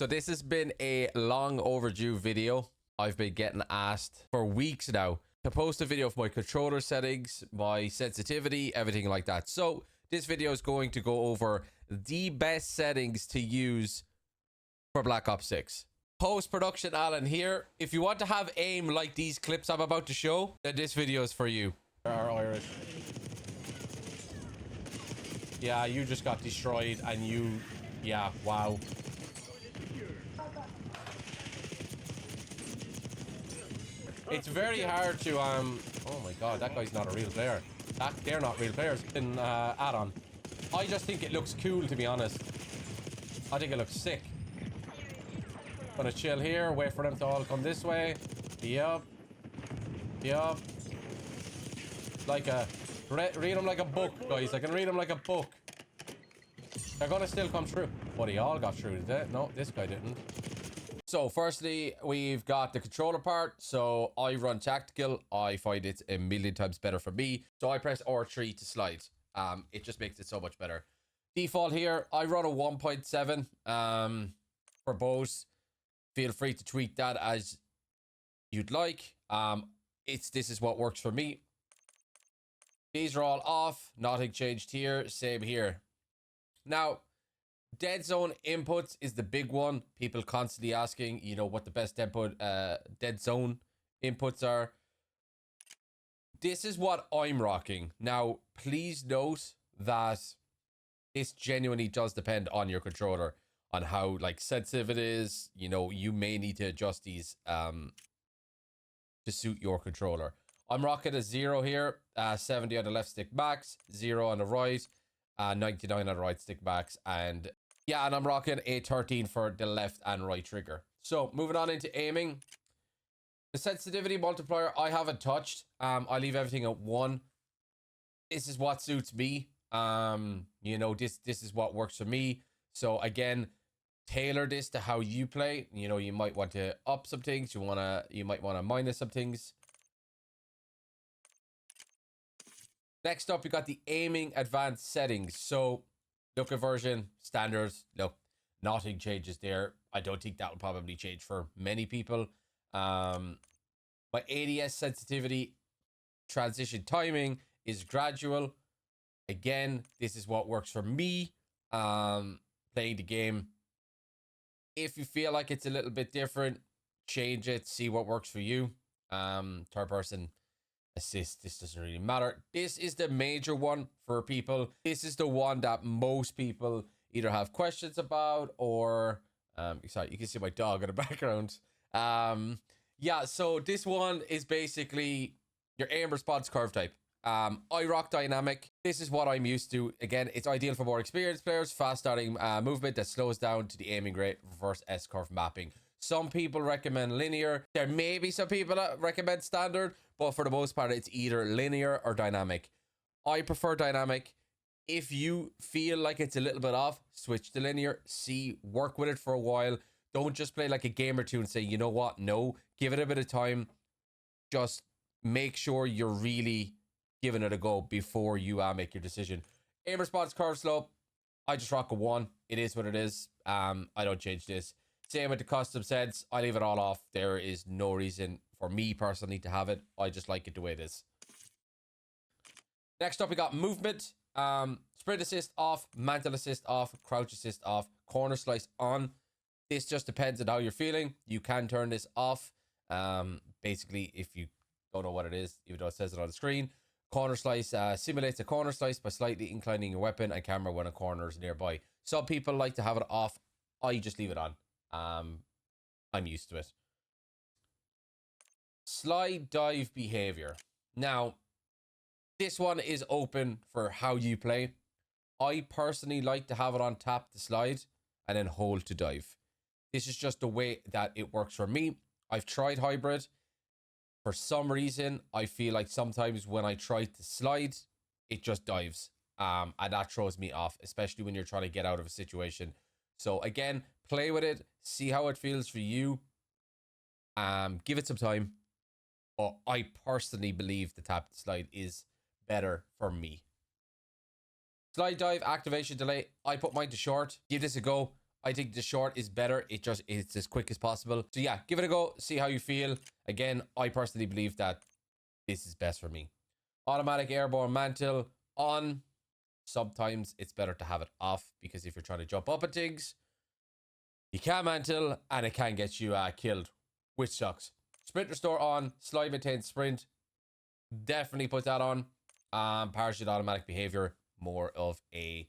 So this has been a long overdue video. I've been getting asked for weeks now to post a video of my controller settings, my sensitivity, everything like that. So this video is going to go over the best settings to use for Black Ops 6. Post-production Alan here. If you want to have aim like these clips I'm about to show, then this video is for you. Are Irish. Yeah, you just got destroyed and you... Yeah, wow. It's very hard to, oh my god, that guy's not a real player. They're not real players in add-on. I just think it looks cool, to be honest. I think it looks sick. Gonna chill here, wait for them to all come this way. Yup. Yup. Like a... Read them like a book, guys. I can read them like a book. They're gonna still come through. But they all got through, did they? No, this guy didn't. So, firstly, we've got the controller part. So, I run tactical. I find it a million times better for me. So, I press R3 to slide. It just makes it so much better. Default here, I run a 1.7 for bows. Feel free to tweak that as you'd like. This is what works for me. These are all off. Nothing changed here. Same here. Now, dead zone inputs is the big one. People constantly asking, you know, what the best dead zone inputs are. This is what I'm rocking. Now, please note that this genuinely does depend on your controller, on how like sensitive it is. You know, you may need to adjust these to suit your controller. I'm rocking a 0 here, 70 on the left stick max, 0 on the right, 99 on the right stick max, and yeah, and I'm rocking a 13 for the left and right trigger. So moving on into aiming, the sensitivity multiplier I haven't touched. I leave everything at 1. This is what suits me. You know, this is what works for me. So again, tailor this to how you play. You know, you might want to up some things, you might want to minus some things. Next up, we got the aiming advanced settings. So look at version, standards, look, nothing changes there. I don't think that will probably change for many people. My ADS sensitivity transition timing is gradual. Again, this is what works for me playing the game. If you feel like it's a little bit different, change it, see what works for you. Third person assist, this doesn't really matter. This is the major one for people. This is the one that most people either have questions about or sorry, you can see my dog in the background. Yeah, so this one is basically your aim response curve type. I rock dynamic. This is what I'm used to. Again, it's ideal for more experienced players. Fast starting movement that slows down to the aiming rate. Reverse S-curve mapping. Some people recommend linear. There may be some people that recommend standard, but for the most part, it's either linear or dynamic. I prefer dynamic. If you feel like it's a little bit off, switch to linear. Work with it for a while. Don't just play like a game or two and say, you know what? No, give it a bit of time. Just make sure you're really giving it a go before you make your decision. Aim response curve slope, I just rock a 1. It is what it is. I don't change this. Same with the custom sets. I leave it all off. There is no reason for me personally to have it. I just like it the way it is. Next up, we got movement. Sprint assist off, mantle assist off, crouch assist off, corner slice on. This just depends on how you're feeling. You can turn this off. Basically, if you don't know what it is, even though it says it on the screen. Corner slice simulates a corner slice by slightly inclining your weapon and camera when a corner is nearby. Some people like to have it off. I just leave it on. I'm used to it. Slide dive behavior. Now, this one is open for how you play. I personally like to have it on tap to slide and then hold to dive. This is just the way that it works for me. I've tried hybrid. For some reason, I feel like sometimes when I try to slide, it just dives. And that throws me off, especially when you're trying to get out of a situation. So again, play with it. See how it feels for you. Give it some time. But I personally believe the tap to slide is better for me. Slide dive activation delay. I put mine to short. Give this a go. I think the short is better. It's as quick as possible. So yeah, give it a go. See how you feel. Again, I personally believe that this is best for me. Automatic airborne mantle on. Sometimes it's better to have it off because if you're trying to jump up at things, you can't mantle and it can get you killed, which sucks. Sprint restore on. Slide maintain sprint. Definitely put that on. Parachute automatic behavior, more of a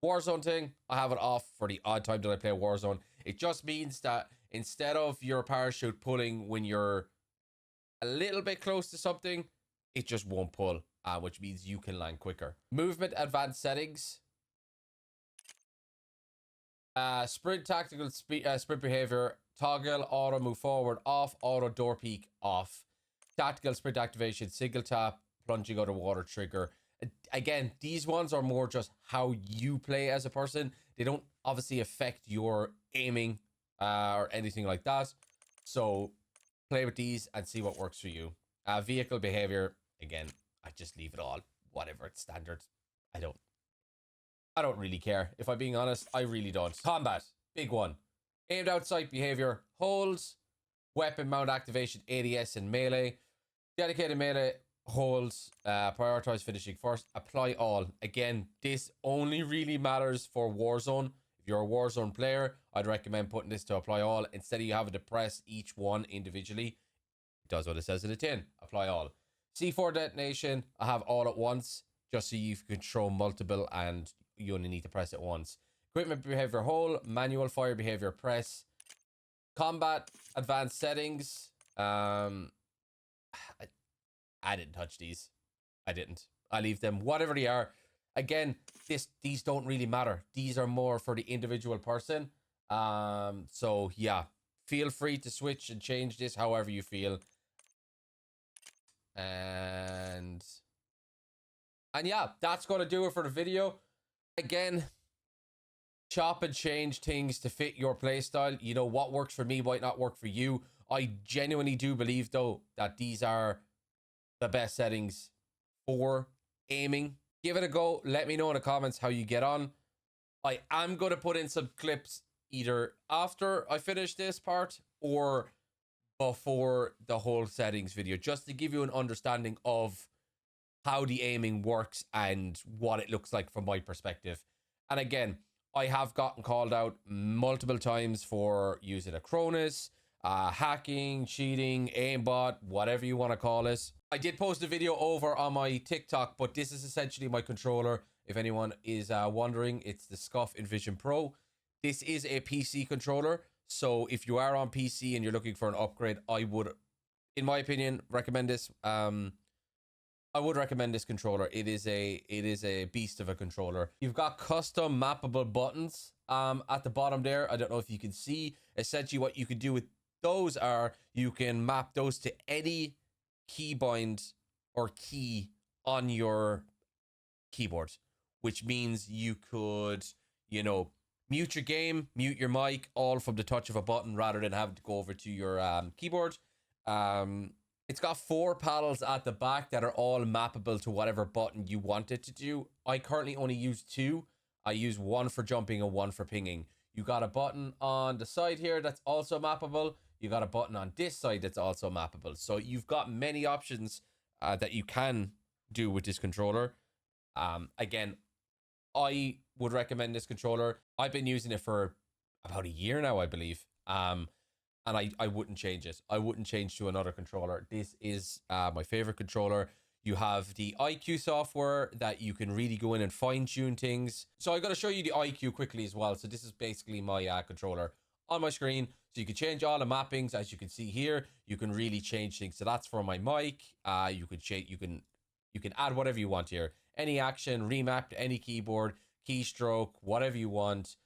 Warzone thing. I have it off for the odd time that I play Warzone. It just means that instead of your parachute pulling when you're a little bit close to something, it just won't pull, which means you can land quicker. Movement advanced settings. Sprint tactical sprint behavior. Toggle auto move forward off. Auto door peek off. Tactical sprint activation. Single tap. Plunging out of water trigger. Again, these ones are more just how you play as a person. They don't obviously affect your aiming or anything like that. So play with these and see what works for you. Vehicle behavior, again, I just leave it all, whatever, it's standard. I don't really care. If I'm being honest, I really don't. Combat, big one. Aimed out sight behavior, holds, weapon mount activation, ADS and melee. Dedicated melee, holds, prioritize finishing first, apply all. Again, this only really matters for Warzone. If you're a Warzone player, I'd recommend putting this to apply all instead of you having to press each one individually. It does what it says in the tin. Apply all. C4 detonation, I have all at once, just so you can control multiple and you only need to press it once. Equipment behavior hold, manual fire behavior press. Combat advanced settings. I didn't touch these. I didn't. I leave them whatever they are. Again, these don't really matter. These are more for the individual person. So yeah, feel free to switch and change this however you feel. And yeah, that's going to do it for the video. Again, chop and change things to fit your playstyle. You know, what works for me might not work for you. I genuinely do believe, though, that these are the best settings for aiming. Give it a go. Let me know in the comments how you get on. I am going to put in some clips either after I finish this part or before the whole settings video, just to give you an understanding of how the aiming works and what it looks like from my perspective. And again, I have gotten called out multiple times for using a Cronus, hacking, cheating, aimbot, whatever you want to call it. I did post a video over on my TikTok, but this is essentially my controller. If anyone is wondering, it's the Scuff Envision Pro. This is a PC controller, so if you are on PC and you're looking for an upgrade, I would, in my opinion, recommend this. I would recommend this controller. It is a beast of a controller. You've got custom mappable buttons at the bottom there. I don't know if you can see. Essentially what you can do with those are you can map those to any keybind or key on your keyboard, which means you could, you know, mute your game, mute your mic, all from the touch of a button rather than having to go over to your keyboard. It's got 4 paddles at the back that are all mappable to whatever button you want it to do. I currently only use 2. I use 1 for jumping and 1 for pinging. You got a button on the side here that's also mappable. You got a button on this side that's also mappable. So you've got many options that you can do with this controller. Again, I would recommend this controller. I've been using it for about a year now, I believe. And I wouldn't change it. I wouldn't change to another controller. This is my favorite controller. You have the IQ software that you can really go in and fine tune things. So I'm going to show you the IQ quickly as well. So this is basically my controller on my screen. So you can change all the mappings, as you can see here. You can really change things. So that's for my mic. You can change. You can add whatever you want here. Any action, remap to any keyboard, keystroke, whatever you want.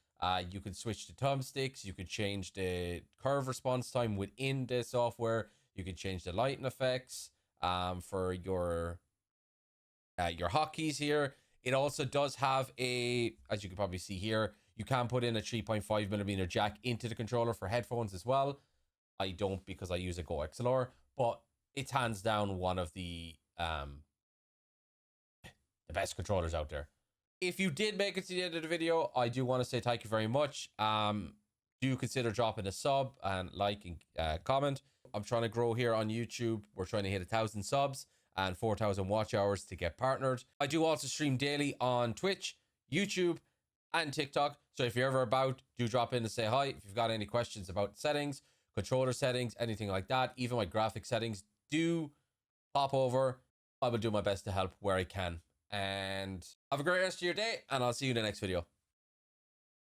You can switch to thumbsticks. You can change the curve response time within the software. You can change the lighting effects for your hotkeys here. It also does have a, as you can probably see here, you can put in a 3.5mm jack into the controller for headphones as well. I don't because I use a Go XLR, but it's hands down one of the best controllers out there. If you did make it to the end of the video, I do want to say thank you very much. Do consider dropping a sub and like and comment. I'm trying to grow here on YouTube. We're trying to hit 1,000 subs and 4,000 watch hours to get partnered. I do also stream daily on Twitch, YouTube, and TikTok. So if you're ever about, do drop in and say hi. If you've got any questions about settings, controller settings, anything like that, even my graphic settings, do pop over. I will do my best to help where I can. And have a great rest of your day, and I'll see you in the next video.